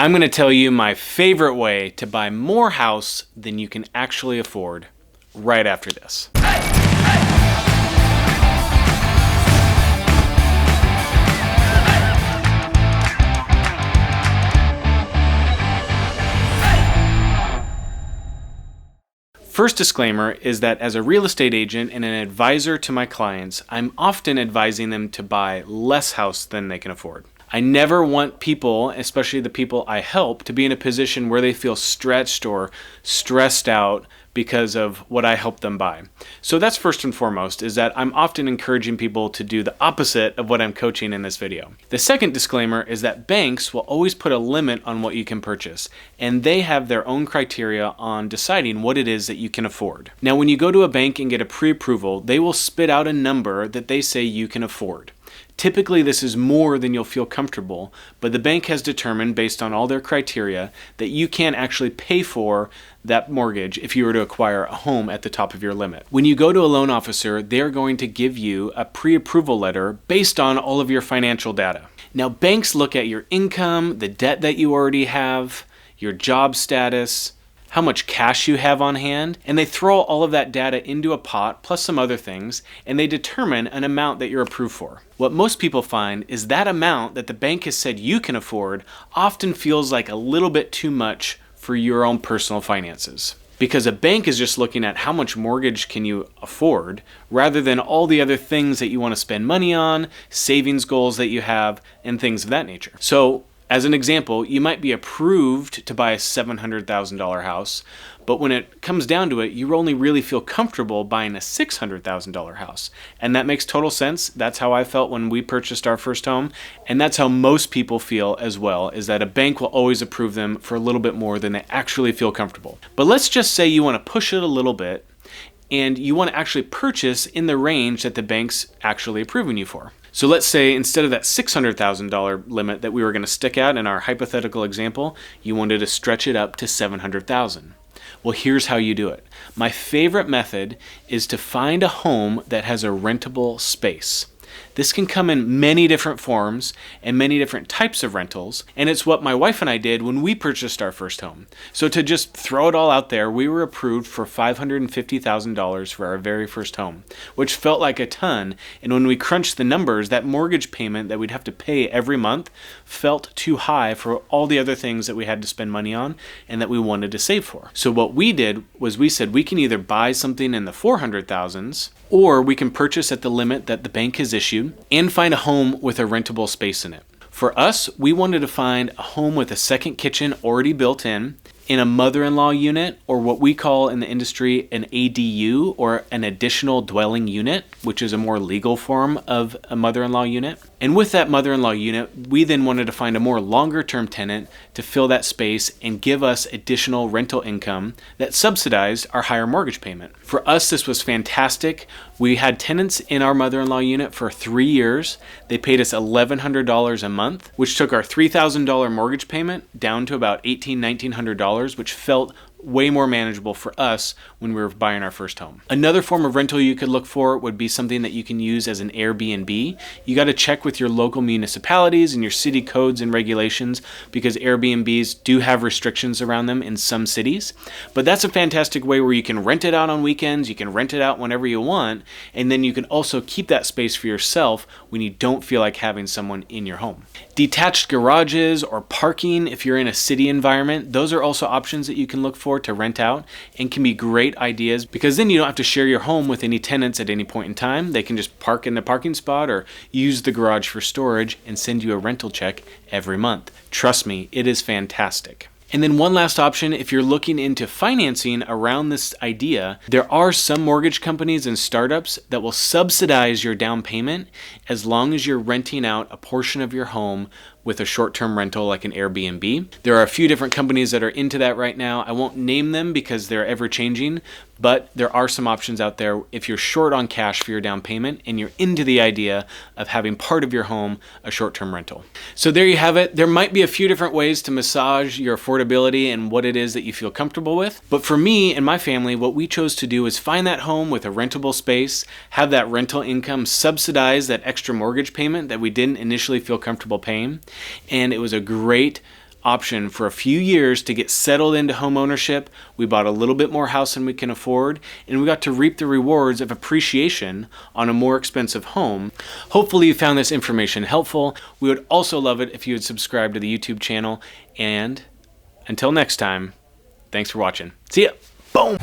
I'm going to tell you my favorite way to buy more house than you can actually afford right after this. First disclaimer is that as a real estate agent and an advisor to my clients, I'm often advising them to buy less house than they can afford. I never want people, especially the people I help, to be in a position where they feel stretched or stressed out because of what I help them buy. So that's first and foremost, is that I'm often encouraging people to do the opposite of what I'm coaching in this video. The second disclaimer is that banks will always put a limit on what you can purchase, and they have their own criteria on deciding what it is that you can afford. Now, when you go to a bank and get a pre-approval, they will spit out a number that they say you can afford. Typically, this is more than you'll feel comfortable, but the bank has determined, based on all their criteria, that you can actually pay for that mortgage if you were to acquire a home at the top of your limit. When you go to a loan officer, they're going to give you a pre-approval letter based on all of your financial data. Now, banks look at your income, the debt that you already have, your job status, how much cash you have on hand, and they throw all of that data into a pot plus some other things, and they determine an amount that you're approved for. What most people find is that amount that the bank has said you can afford often feels like a little bit too much for your own personal finances. Because a bank is just looking at how much mortgage can you afford rather than all the other things that you want to spend money on, savings goals that you have, and things of that nature. So, as an example, you might be approved to buy a $700,000 house, but when it comes down to it, you only really feel comfortable buying a $600,000 house. And that makes total sense. That's how I felt when we purchased our first home. And that's how most people feel as well, is that a bank will always approve them for a little bit more than they actually feel comfortable. But let's just say you want to push it a little bit and you want to actually purchase in the range that the bank's actually approving you for. So let's say instead of that $600,000 limit that we were going to stick out in our hypothetical example, you wanted to stretch it up to $700,000. Well, here's how you do it. My favorite method is to find a home that has a rentable space. This can come in many different forms and many different types of rentals, and it's what my wife and I did when we purchased our first home. So to just throw it all out there, we were approved for $550,000 for our very first home, which felt like a ton, and when we crunched the numbers, that mortgage payment that we'd have to pay every month felt too high for all the other things that we had to spend money on and that we wanted to save for. So what we did was we said we can either buy something in the 400,000s or we can purchase at the limit that the bank has issued and find a home with a rentable space in it. For us, we wanted to find a home with a second kitchen already built in a mother-in-law unit, or what we call in the industry an ADU, or an additional dwelling unit, which is a more legal form of a mother-in-law unit. And with that mother-in-law unit, we then wanted to find a more longer-term tenant to fill that space and give us additional rental income that subsidized our higher mortgage payment. For us, this was fantastic. We had tenants in our mother-in-law unit for 3 years. They paid us $1,100 a month, which took our $3,000 mortgage payment down to about $1,900, which felt way more manageable for us when we were buying our first home. Another form of rental you could look for would be something that you can use as an Airbnb. You got to check with your local municipalities and your city codes and regulations, because Airbnbs do have restrictions around them in some cities. But that's a fantastic way where you can rent it out on weekends, you can rent it out whenever you want, and then you can also keep that space for yourself when you don't feel like having someone in your home. Detached garages or parking, if you're in a city environment, those are also options that you can look for to rent out and can be great ideas, because then you don't have to share your home with any tenants at any point in time. They can just park in the parking spot or use the garage for storage and send you a rental check every month. Trust me, it is fantastic. And then one last option, if you're looking into financing around this idea, there are some mortgage companies and startups that will subsidize your down payment as long as you're renting out a portion of your home with a short-term rental like an Airbnb. There are a few different companies that are into that right now. I won't name them because they're ever-changing, but there are some options out there if you're short on cash for your down payment and you're into the idea of having part of your home a short-term rental. So there you have it. There might be a few different ways to massage your affordability and what it is that you feel comfortable with. But for me and my family, what we chose to do is find that home with a rentable space, have that rental income subsidize that extra mortgage payment that we didn't initially feel comfortable paying. And it was a great option for a few years to get settled into home ownership. We bought a little bit more house than we can afford, and we got to reap the rewards of appreciation on a more expensive home. Hopefully you found this information helpful. We would also love it if you would subscribe to the YouTube channel, and until next time, thanks for watching. See ya. Boom.